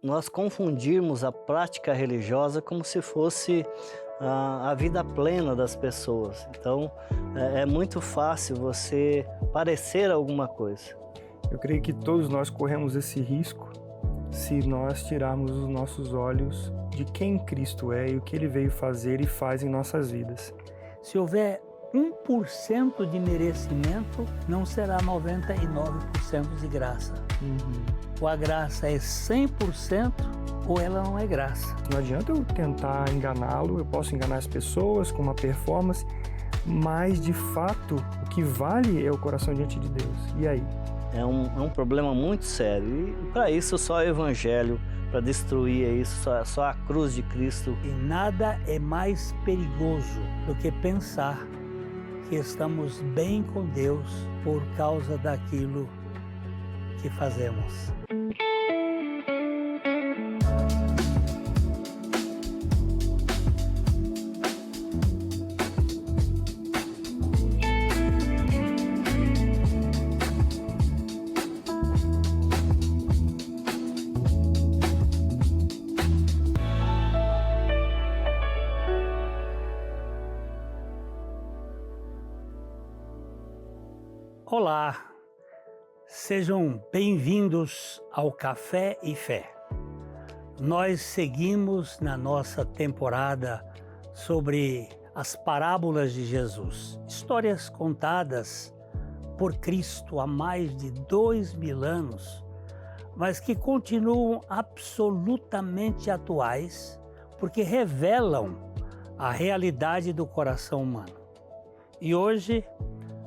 nós confundirmos a prática religiosa como se fosse a vida plena das pessoas. Então, é muito fácil você parecer alguma coisa. Eu creio que todos nós corremos esse risco se nós tirarmos os nossos olhos de quem Cristo é e o que Ele veio fazer e faz em nossas vidas. Se houver 1% de merecimento, não será 99% de graça. Ou a graça é 100% ou ela não é graça. Não adianta eu tentar enganá-lo, eu posso enganar as pessoas com uma performance, mas de fato o que vale é o coração diante de Deus. E aí? É um problema muito sério e para isso só o Evangelho, para destruir isso, só a cruz de Cristo. E nada é mais perigoso do que pensar que estamos bem com Deus por causa daquilo que fazemos. Olá, sejam bem-vindos ao Café e Fé. Nós seguimos na nossa temporada sobre as parábolas de Jesus, histórias contadas por Cristo há mais de 2000 anos, mas que continuam absolutamente atuais porque revelam a realidade do coração humano. E hoje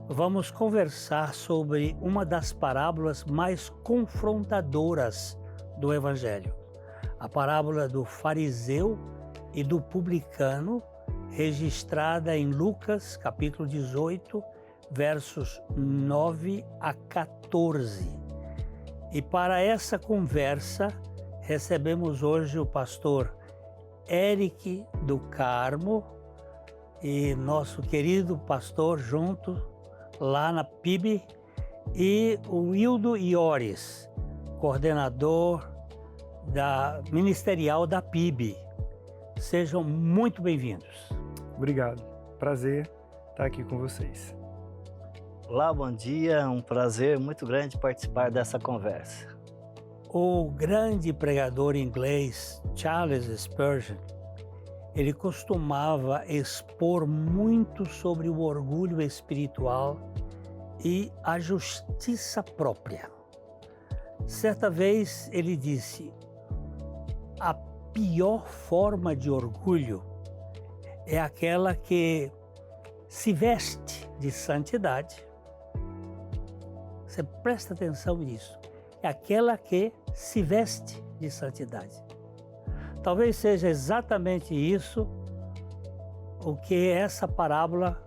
vamos conversar sobre uma das parábolas mais confrontadoras do Evangelho, a parábola do fariseu e do publicano, registrada em Lucas, capítulo 18, versos 9 a 14. E para essa conversa, recebemos hoje o pastor Eric do Carmo e nosso querido pastor junto lá na PIB, e o Hildo Iores, coordenador ministerial da PIB. Sejam muito bem-vindos. Obrigado. Prazer estar aqui com vocês. Olá, bom dia. É um prazer muito grande participar dessa conversa. O grande pregador inglês Charles Spurgeon, ele costumava expor muito sobre o orgulho espiritual e a justiça própria. Certa vez ele disse: a pior forma de orgulho é aquela que se veste de santidade. Você presta atenção nisso. É aquela que se veste de santidade. Talvez seja exatamente isso o que essa parábola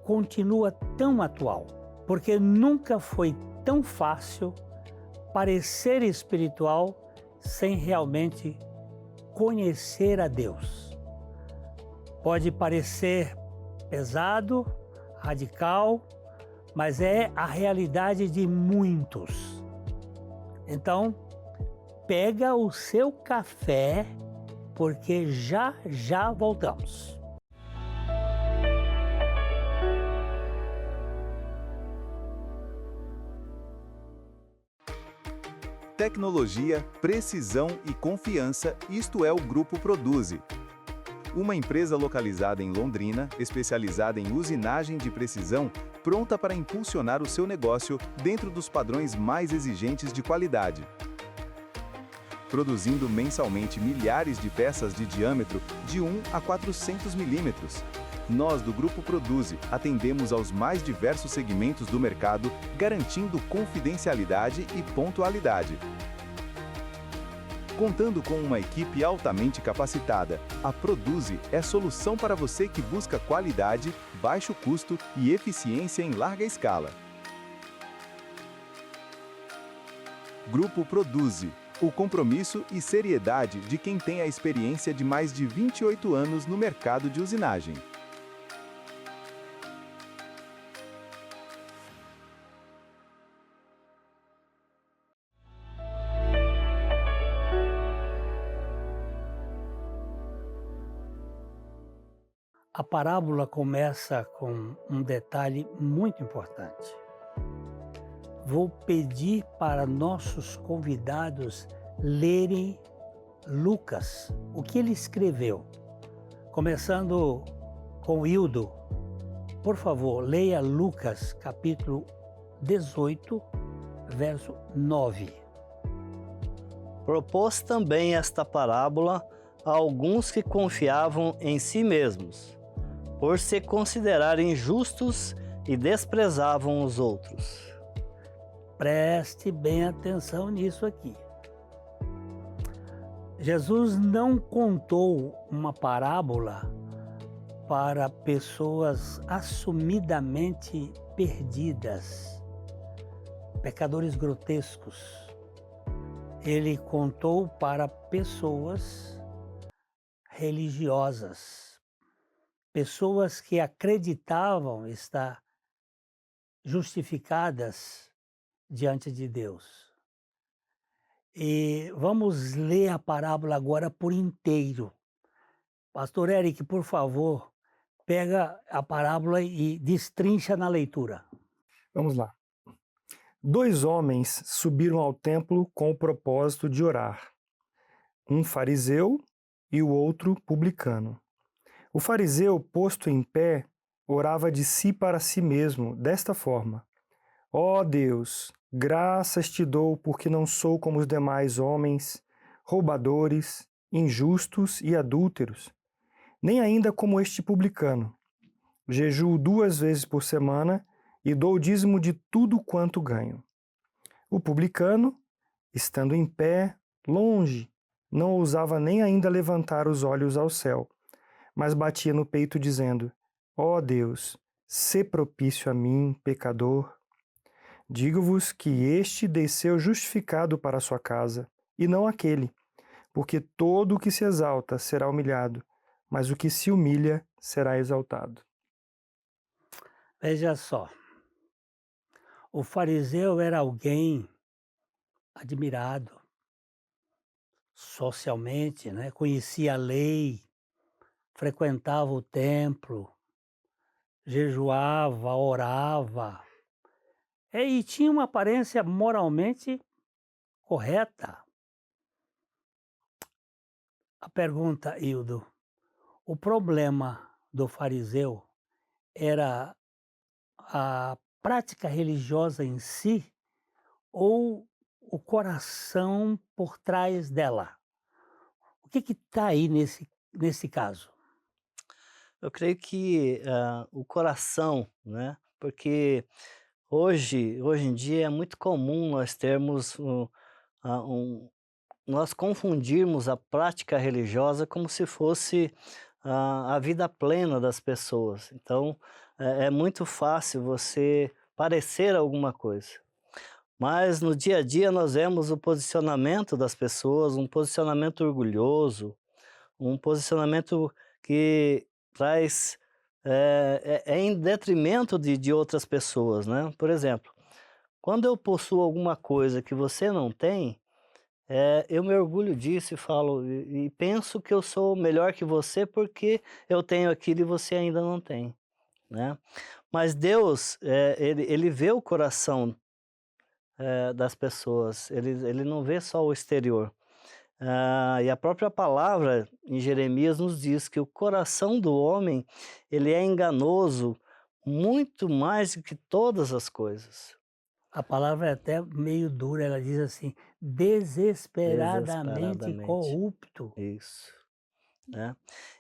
continua tão atual, porque nunca foi tão fácil parecer espiritual sem realmente conhecer a Deus. Pode parecer pesado, radical, mas é a realidade de muitos. Então, pega o seu café, porque já voltamos. Tecnologia, precisão e confiança, isto é o Grupo Produzi. Uma empresa localizada em Londrina, especializada em usinagem de precisão, pronta para impulsionar o seu negócio dentro dos padrões mais exigentes de qualidade. Produzindo mensalmente milhares de peças de diâmetro de 1 a 400 milímetros. Nós, do Grupo Produzi, atendemos aos mais diversos segmentos do mercado, garantindo confidencialidade e pontualidade. Contando com uma equipe altamente capacitada, a Produzi é solução para você que busca qualidade, baixo custo e eficiência em larga escala. Grupo Produzi. O compromisso e seriedade de quem tem a experiência de mais de 28 anos no mercado de usinagem. A parábola começa com um detalhe muito importante. Vou pedir para nossos convidados lerem Lucas, o que ele escreveu. Começando com Hildo, por favor, leia Lucas, capítulo 18, verso 9. Propôs também esta parábola a alguns que confiavam em si mesmos, por se considerarem justos e desprezavam os outros. Preste bem atenção nisso aqui. Jesus não contou uma parábola para pessoas assumidamente perdidas, pecadores grotescos. Ele contou para pessoas religiosas, pessoas que acreditavam estar justificadas diante de Deus. E vamos ler a parábola agora por inteiro. Pastor Eric, por favor, pega a parábola e destrincha na leitura. Vamos lá. 2 homens subiram ao templo com o propósito de orar. Um fariseu e o outro publicano. O fariseu, posto em pé, orava de si para si mesmo, desta forma: Ó Deus, graças te dou porque não sou como os demais homens, roubadores, injustos e adúlteros, nem ainda como este publicano. Jejuo 2 vezes por semana e dou o dízimo de tudo quanto ganho. O publicano, estando em pé, longe, não ousava nem ainda levantar os olhos ao céu, mas batia no peito dizendo: Ó Deus, sê propício a mim, pecador. Digo-vos que este desceu justificado para a sua casa, e não aquele, porque todo o que se exalta será humilhado, mas o que se humilha será exaltado. Veja só, o fariseu era alguém admirado socialmente, né? Conhecia a lei, frequentava o templo, jejuava, orava, e tinha uma aparência moralmente correta. A pergunta, Hildo, o problema do fariseu era a prática religiosa em si ou o coração por trás dela? O que está aí nesse caso? Eu creio que o coração, né? Porque hoje em dia é muito comum nós termos nós confundirmos a prática religiosa como se fosse a vida plena das pessoas. Então, é muito fácil você parecer alguma coisa. Mas no dia a dia nós vemos o posicionamento das pessoas, um posicionamento orgulhoso, um posicionamento que traz em detrimento de outras pessoas, né? Por exemplo, quando eu possuo alguma coisa que você não tem, eu me orgulho disso e falo e penso que eu sou melhor que você porque eu tenho aquilo e você ainda não tem, né? Mas Deus, ele vê o coração das pessoas, ele não vê só o exterior. E a própria palavra em Jeremias nos diz que o coração do homem, ele é enganoso muito mais do que todas as coisas. A palavra é até meio dura, ela diz assim, desesperadamente corrupto. Isso. Né?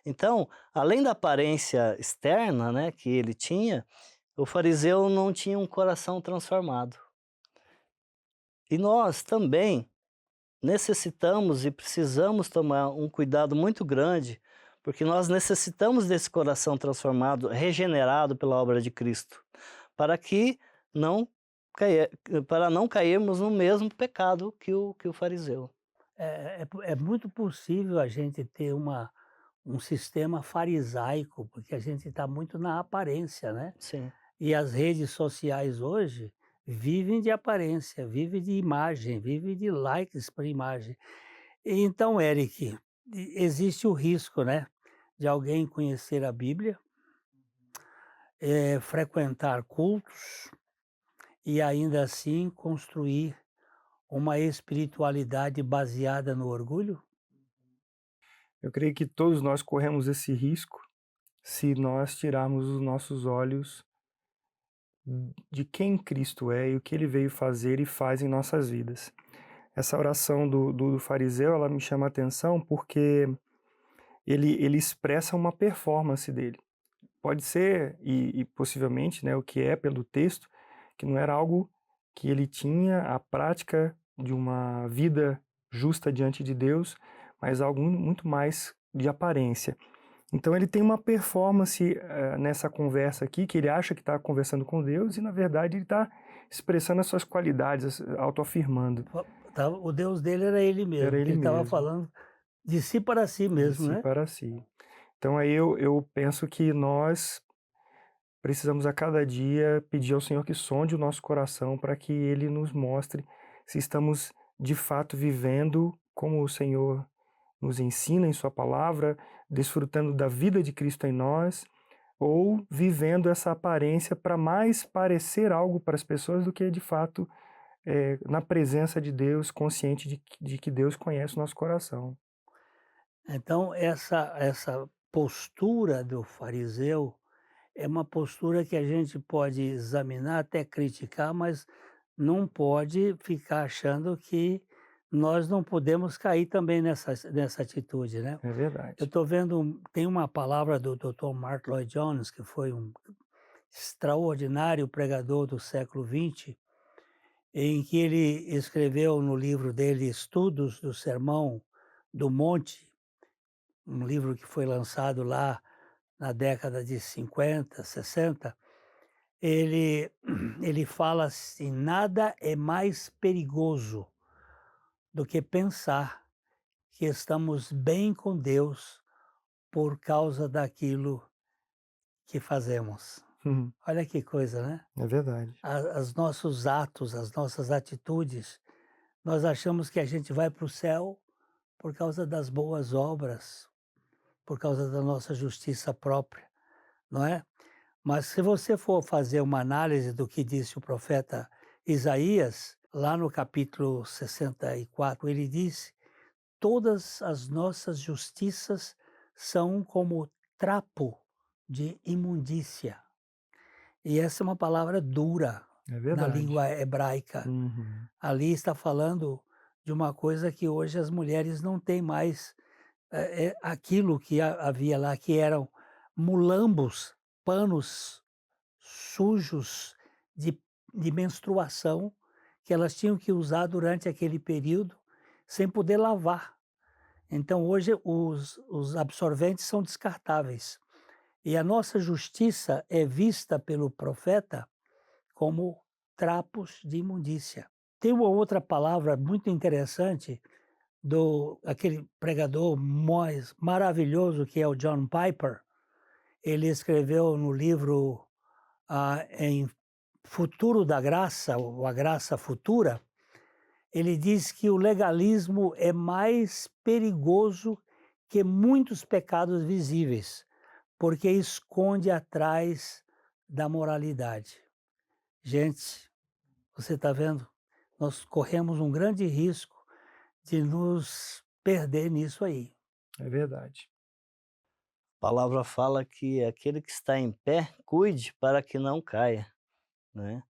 Então, além da aparência externa, né, que ele tinha, o fariseu não tinha um coração transformado. E nós também necessitamos e precisamos tomar um cuidado muito grande, porque nós necessitamos desse coração transformado, regenerado pela obra de Cristo, para não cairmos no mesmo pecado que o fariseu. É muito possível a gente ter um sistema farisaico, porque a gente está muito na aparência, né? Sim. E as redes sociais hoje vivem de aparência, vivem de imagem, vivem de likes para imagem. Então, Eric, existe o risco, né, de alguém conhecer a Bíblia, frequentar cultos e ainda assim construir uma espiritualidade baseada no orgulho? Eu creio que todos nós corremos esse risco se nós tirarmos os nossos olhos de quem Cristo é e o que ele veio fazer e faz em nossas vidas. Essa oração do fariseu, ela me chama a atenção porque ele expressa uma performance dele. Pode ser, e possivelmente, né, o que é pelo texto, que não era algo que ele tinha a prática de uma vida justa diante de Deus, mas algo muito mais de aparência. Então ele tem uma performance nessa conversa aqui, que ele acha que está conversando com Deus e na verdade ele está expressando as suas qualidades, autoafirmando. O Deus dele era ele mesmo, Era ele ele estava mesmo. falando de si para si De mesmo, si né? para si. Então aí eu penso que nós precisamos a cada dia pedir ao Senhor que sonde o nosso coração para que Ele nos mostre se estamos de fato vivendo como o Senhor nos ensina em Sua palavra, desfrutando da vida de Cristo em nós, ou vivendo essa aparência para mais parecer algo para as pessoas do que de fato na presença de Deus, consciente de que Deus conhece o nosso coração. Então essa postura do fariseu é uma postura que a gente pode examinar, até criticar, mas não pode ficar achando que nós não podemos cair também nessa atitude, né? É Eu verdade. estou vendo, tem uma palavra do Dr. Mark Lloyd Jones, que foi um extraordinário pregador do século XX, em que ele escreveu no livro dele Estudos do Sermão do Monte, um livro que foi lançado lá na década de 50, 60, ele fala assim: nada é mais perigoso do que pensar que estamos bem com Deus por causa daquilo que fazemos. Uhum. Olha que coisa, né? É verdade. Os nossos atos, as nossas atitudes, nós achamos que a gente vai para o céu por causa das boas obras, por causa da nossa justiça própria, não é? Mas se você for fazer uma análise do que disse o profeta Isaías, lá no capítulo 64, ele disse: todas as nossas justiças são como trapo de imundícia. E essa é uma palavra dura É na verdade. língua hebraica. Uhum. Ali está falando de uma coisa que hoje as mulheres não têm mais, aquilo que havia lá, que eram mulambos, panos sujos de menstruação, que elas tinham que usar durante aquele período, sem poder lavar. Então hoje os absorventes são descartáveis. E a nossa justiça é vista pelo profeta como trapos de imundícia. Tem uma outra palavra muito interessante aquele pregador mais maravilhoso que é o John Piper. Ele escreveu no livro em Futuro da Graça, ou A Graça Futura, ele diz que o legalismo é mais perigoso que muitos pecados visíveis, porque esconde atrás da moralidade. Gente, você está vendo? Nós corremos um grande risco de nos perder nisso aí. É verdade. A palavra fala que aquele que está em pé, cuide para que não caia, né?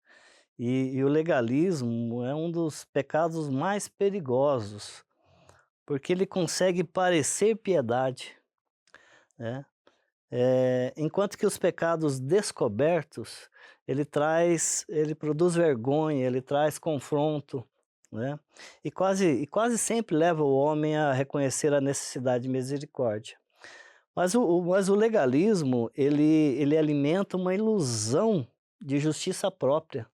E o legalismo é um dos pecados mais perigosos, porque ele consegue parecer piedade, né? Enquanto que os pecados descobertos, ele produz vergonha, ele traz confronto, né? E quase sempre leva o homem a reconhecer a necessidade de misericórdia. Mas o legalismo, ele alimenta uma ilusão de justiça própria.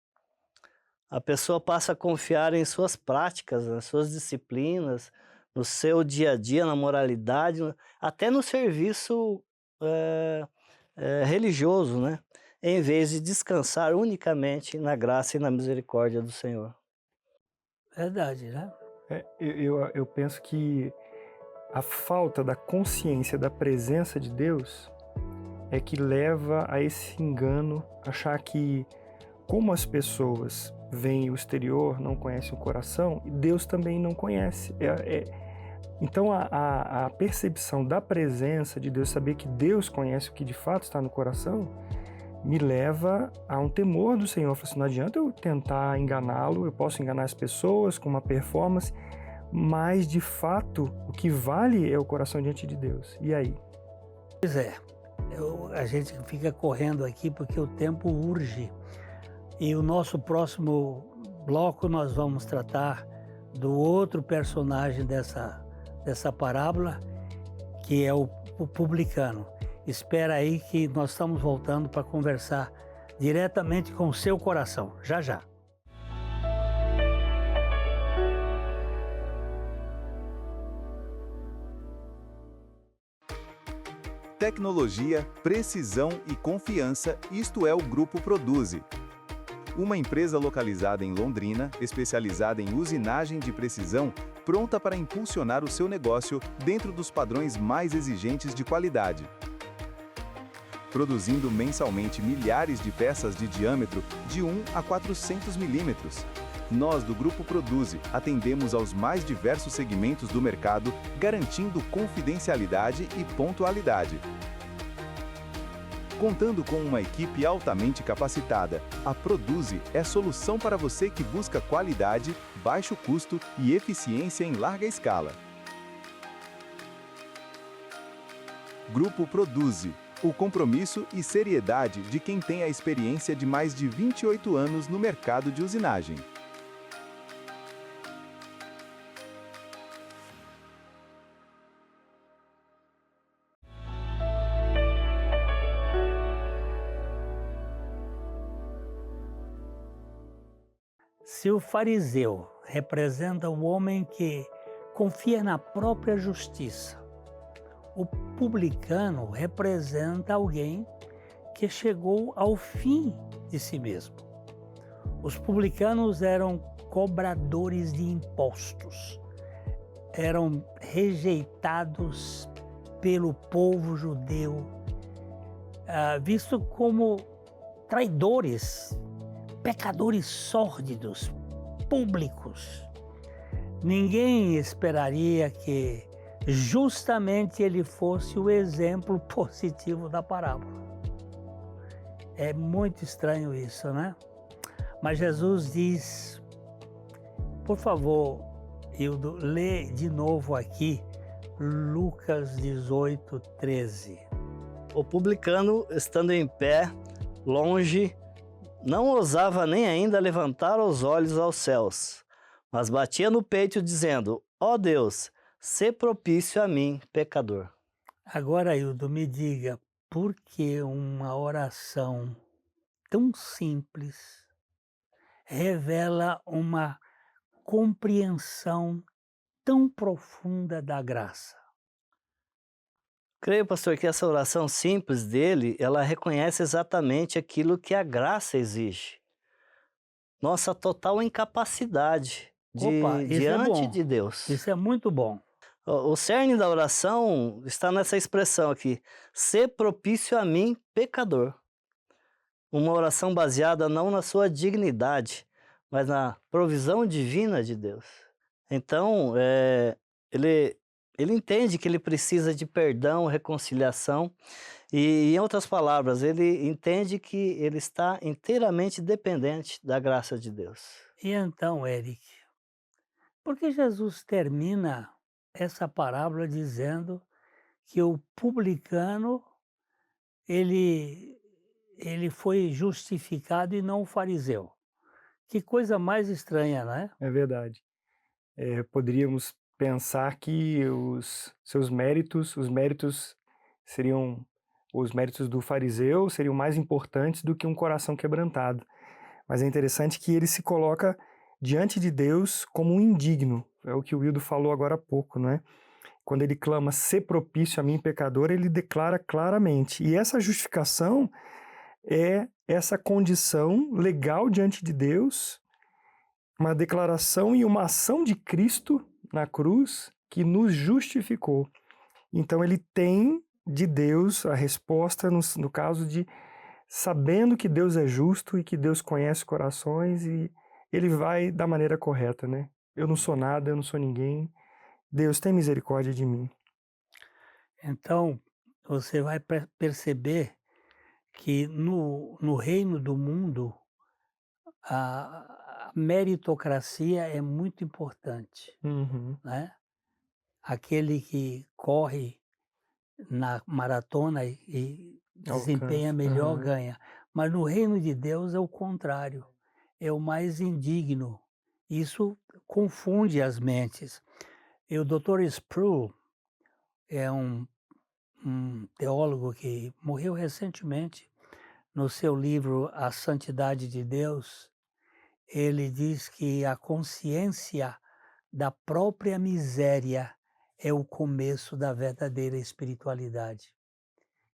A pessoa passa a confiar em suas práticas, nas suas disciplinas, no seu dia a dia, na moralidade, até no serviço religioso, né? Em vez de descansar unicamente na graça e na misericórdia do Senhor. Verdade, né? Eu penso que a falta da consciência da presença de Deus é que leva a esse engano, achar que como as pessoas veem o exterior, não conhecem o coração, Deus também não conhece. Então a percepção da presença de Deus, saber que Deus conhece o que de fato está no coração, me leva a um temor do Senhor. Eu falo assim, não adianta eu tentar enganá-lo, eu posso enganar as pessoas com uma performance, mas de fato o que vale é o coração diante de Deus. E aí? Pois é, a gente fica correndo aqui porque o tempo urge. E o nosso próximo bloco nós vamos tratar do outro personagem dessa parábola, que é o publicano. Espera aí que nós estamos voltando para conversar diretamente com o seu coração, já já. Tecnologia, precisão e confiança, isto é o Grupo Produzi. Uma empresa localizada em Londrina, especializada em usinagem de precisão, pronta para impulsionar o seu negócio dentro dos padrões mais exigentes de qualidade. Produzindo mensalmente milhares de peças de diâmetro de 1 a 400 milímetros. Nós, do Grupo Produzi, atendemos aos mais diversos segmentos do mercado, garantindo confidencialidade e pontualidade. Contando com uma equipe altamente capacitada, a Produzi é solução para você que busca qualidade, baixo custo e eficiência em larga escala. Grupo Produzi, o compromisso e seriedade de quem tem a experiência de mais de 28 anos no mercado de usinagem. Se o fariseu representa o homem que confia na própria justiça, o publicano representa alguém que chegou ao fim de si mesmo. Os publicanos eram cobradores de impostos, eram rejeitados pelo povo judeu, visto como traidores, pecadores sórdidos, públicos. Ninguém esperaria que justamente ele fosse o exemplo positivo da parábola. É muito estranho isso, né? Mas Jesus diz, por favor, Hildo, lê de novo aqui Lucas 18, 13. O publicano, estando em pé, longe, não ousava nem ainda levantar os olhos aos céus, mas batia no peito dizendo, ó Deus, sê propício a mim, pecador. Agora, Hildo, me diga, por que uma oração tão simples revela uma compreensão tão profunda da graça? Creio, pastor, que essa oração simples dele, ela reconhece exatamente aquilo que a graça exige. Nossa total incapacidade diante de Deus. Isso é muito bom. O cerne da oração está nessa expressão aqui, ser propício a mim, pecador. Uma oração baseada não na sua dignidade, mas na provisão divina de Deus. Então, ele entende que ele precisa de perdão, reconciliação, e em outras palavras, ele entende que ele está inteiramente dependente da graça de Deus. E então, Eric, por que Jesus termina essa parábola dizendo que o publicano ele foi justificado e não o fariseu? Que coisa mais estranha, não é? É verdade. Poderíamos pensar que os méritos do fariseu seriam mais importantes do que um coração quebrantado. Mas é interessante que ele se coloca diante de Deus como um indigno. É o que o Hildo falou agora há pouco, não é? Quando ele clama, ser propício a mim, pecador, ele declara claramente. E essa justificação é essa condição legal diante de Deus, uma declaração e uma ação de Cristo na cruz que nos justificou. Então ele tem de Deus, a resposta no caso de sabendo que Deus é justo e que Deus conhece corações e Ele vai da maneira correta, né? Eu não sou nada, eu não sou ninguém. Deus tem misericórdia de mim. Então, você vai perceber que no reino do mundo, a meritocracia é muito importante, Uhum. né? Aquele que corre na maratona e desempenha Alcance. melhor Aham. ganha. Mas no reino de Deus é o contrário, é o mais indigno. Isso confunde as mentes. E o Dr. Sproul é um teólogo que morreu recentemente. No seu livro A Santidade de Deus, ele diz que a consciência da própria miséria é o começo da verdadeira espiritualidade.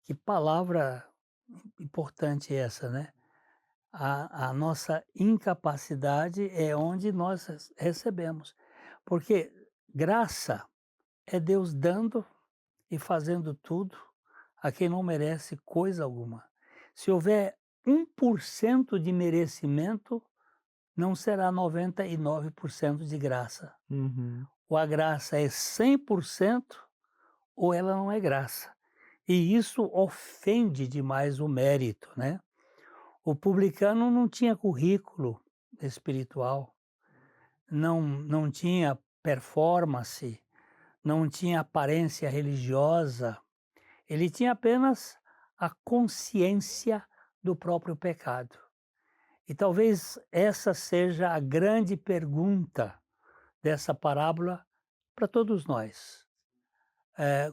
Que palavra importante essa, né? A nossa incapacidade é onde nós recebemos. Porque graça é Deus dando e fazendo tudo a quem não merece coisa alguma. Se houver 1% de merecimento, não será 99% de graça. Uhum. Ou a graça é 100% ou ela não é graça. E isso ofende demais o mérito, né? O publicano não tinha currículo espiritual, não tinha performance, não tinha aparência religiosa, ele tinha apenas a consciência do próprio pecado. E talvez essa seja a grande pergunta dessa parábola para todos nós.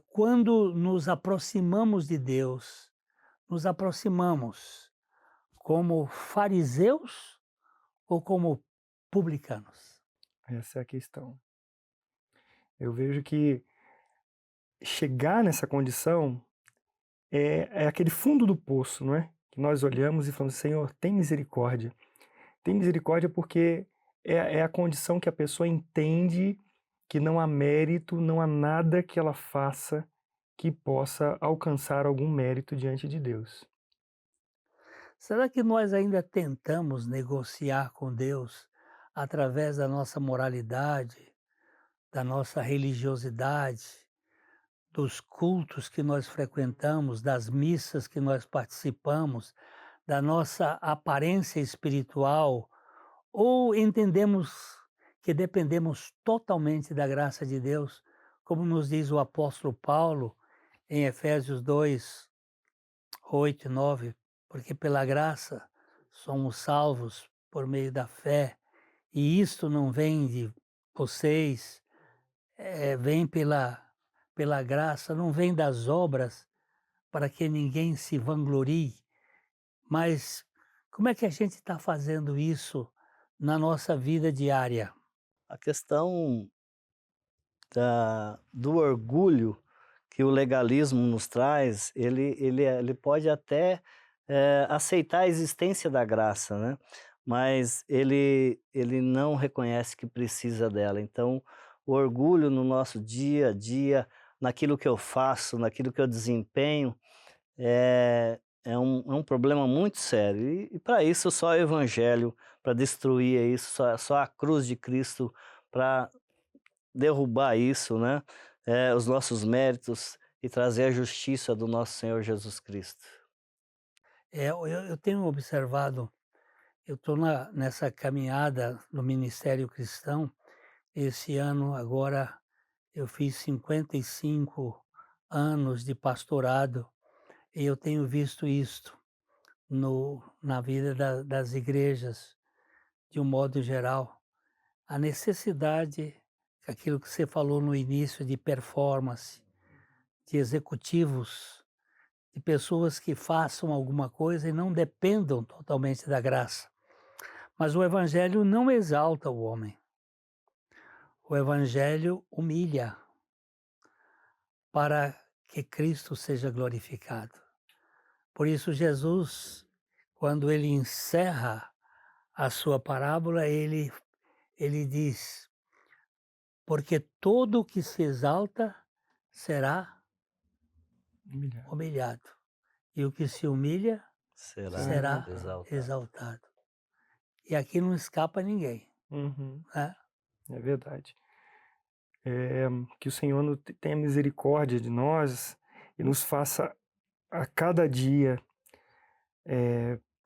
Quando nos aproximamos de Deus, nos aproximamos como fariseus ou como publicanos? Essa é a questão. Eu vejo que chegar nessa condição é aquele fundo do poço, não é? Que nós olhamos e falamos, Senhor, tem misericórdia. Tem misericórdia porque é a condição que a pessoa entende que não há mérito, não há nada que ela faça que possa alcançar algum mérito diante de Deus. Será que nós ainda tentamos negociar com Deus através da nossa moralidade, da nossa religiosidade, dos cultos que nós frequentamos, das missas que nós participamos, da nossa aparência espiritual, ou entendemos que dependemos totalmente da graça de Deus, como nos diz o apóstolo Paulo em Efésios 2, 8 e 9, porque pela graça somos salvos por meio da fé, e isto não vem de vocês, vem pela graça, não vem das obras, para que ninguém se vanglorie. Mas como é que a gente está fazendo isso na nossa vida diária? A questão do orgulho que o legalismo nos traz, ele pode até aceitar a existência da graça, né? Mas ele não reconhece que precisa dela. Então, o orgulho no nosso dia a dia, naquilo que eu faço, naquilo que eu desempenho, é um problema muito sério. E para isso, só o Evangelho, para destruir isso, só a cruz de Cristo para derrubar isso, né? Os nossos méritos e trazer a justiça do nosso Senhor Jesus Cristo. Eu tenho observado, eu estou nessa caminhada no ministério cristão. Esse ano, agora, eu fiz 55 anos de pastorado e eu tenho visto isto na vida das igrejas, de um modo geral. A necessidade, aquilo que você falou no início, de performance, de executivos, de pessoas que façam alguma coisa e não dependam totalmente da graça. Mas o Evangelho não exalta o homem. O Evangelho humilha para que Cristo seja glorificado. Por isso, Jesus, quando ele encerra a sua parábola, ele diz: porque todo o que se exalta será humilhado. E o que se humilha será exaltado. exaltado. E aqui não escapa ninguém. Né? É verdade. Que o Senhor tenha misericórdia de nós e nos faça a cada dia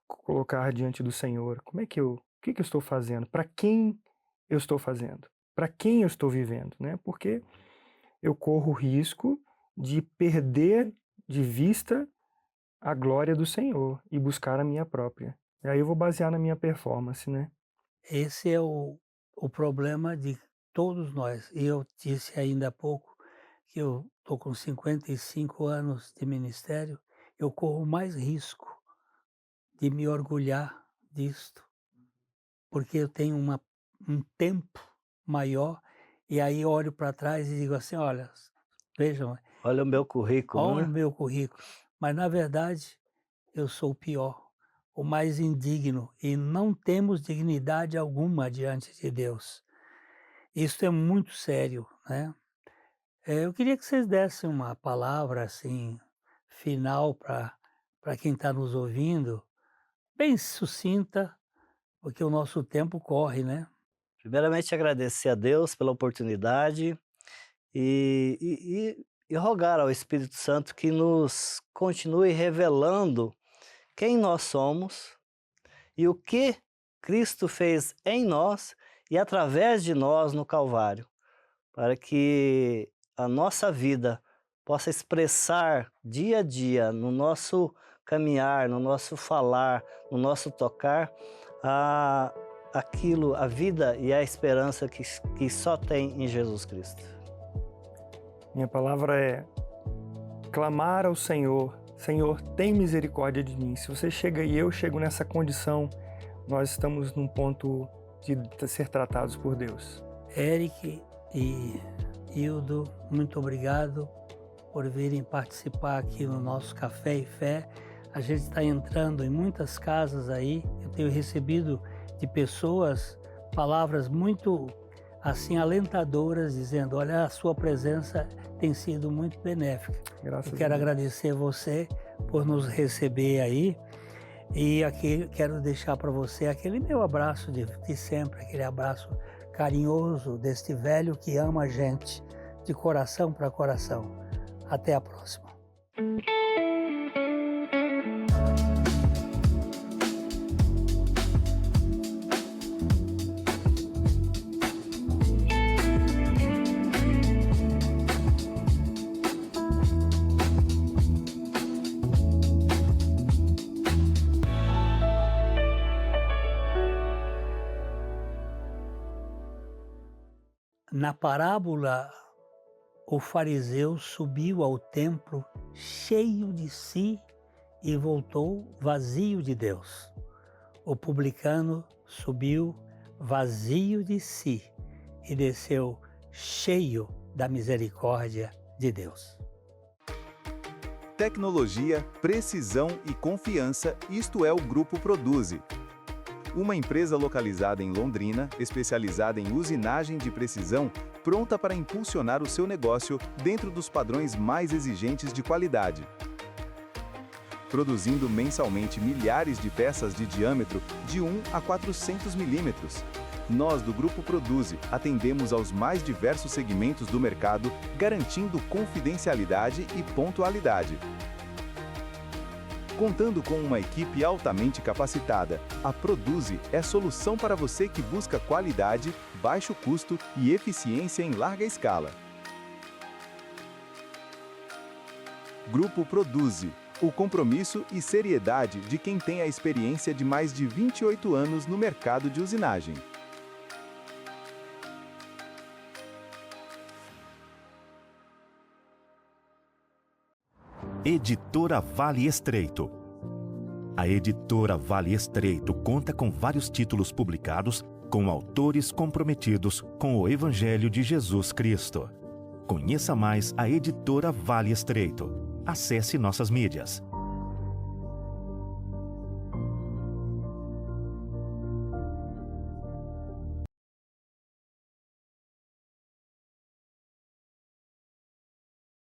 colocar diante do Senhor. O que eu estou fazendo? Para quem eu estou fazendo? Para quem eu estou vivendo? Né? Porque eu corro o risco de perder de vista a glória do Senhor e buscar a minha própria. E aí eu vou basear na minha performance, né? Esse é o problema de todos nós. E eu disse ainda há pouco que eu estou com 55 anos de ministério, eu corro mais risco de me orgulhar disto, porque eu tenho um tempo maior, e aí olho para trás e digo assim, olha, vejam, Olha o meu currículo, olha né? o meu currículo. Mas, na verdade, eu sou o pior, o mais indigno, e não temos dignidade alguma diante de Deus. Isso é muito sério, né? Eu queria que vocês dessem uma palavra, assim, final para quem está nos ouvindo, bem sucinta, porque o nosso tempo corre, né? Primeiramente, agradecer a Deus pela oportunidade e rogar ao Espírito Santo que nos continue revelando quem nós somos e o que Cristo fez em nós e através de nós no Calvário, para que a nossa vida possa expressar dia a dia, no nosso caminhar, no nosso falar, no nosso tocar, a vida e a esperança que só tem em Jesus Cristo. Minha palavra é clamar ao Senhor. Senhor, tem misericórdia de mim. Se você chega e eu chego nessa condição, nós estamos num ponto de ser tratados por Deus. Eric e Hildo, muito obrigado por virem participar aqui no nosso Café e Fé. A gente está entrando em muitas casas aí. Eu tenho recebido de pessoas palavras muito assim alentadoras, dizendo, olha, a sua presença tem sido muito benéfica. Graças Eu quero a Deus. agradecer você por nos receber aí. E aqui quero deixar para você aquele meu abraço de sempre, aquele abraço carinhoso deste velho que ama a gente, de coração para coração. Até a próxima. Na parábola, o fariseu subiu ao templo cheio de si e voltou vazio de Deus. O publicano subiu vazio de si e desceu cheio da misericórdia de Deus. Tecnologia, precisão e confiança, isto é o Grupo Produzi. Uma empresa localizada em Londrina, especializada em usinagem de precisão, pronta para impulsionar o seu negócio dentro dos padrões mais exigentes de qualidade. Produzindo mensalmente milhares de peças de diâmetro de 1 a 400 milímetros. Nós, do Grupo Produzi, atendemos aos mais diversos segmentos do mercado, garantindo confidencialidade e pontualidade. Contando com uma equipe altamente capacitada, a Produzi é solução para você que busca qualidade, baixo custo e eficiência em larga escala. Grupo Produzi, o compromisso e seriedade de quem tem a experiência de mais de 28 anos no mercado de usinagem. Editora Vale Estreito. A Editora Vale Estreito conta com vários títulos publicados com autores comprometidos com o Evangelho de Jesus Cristo. Conheça mais a Editora Vale Estreito. Acesse nossas mídias.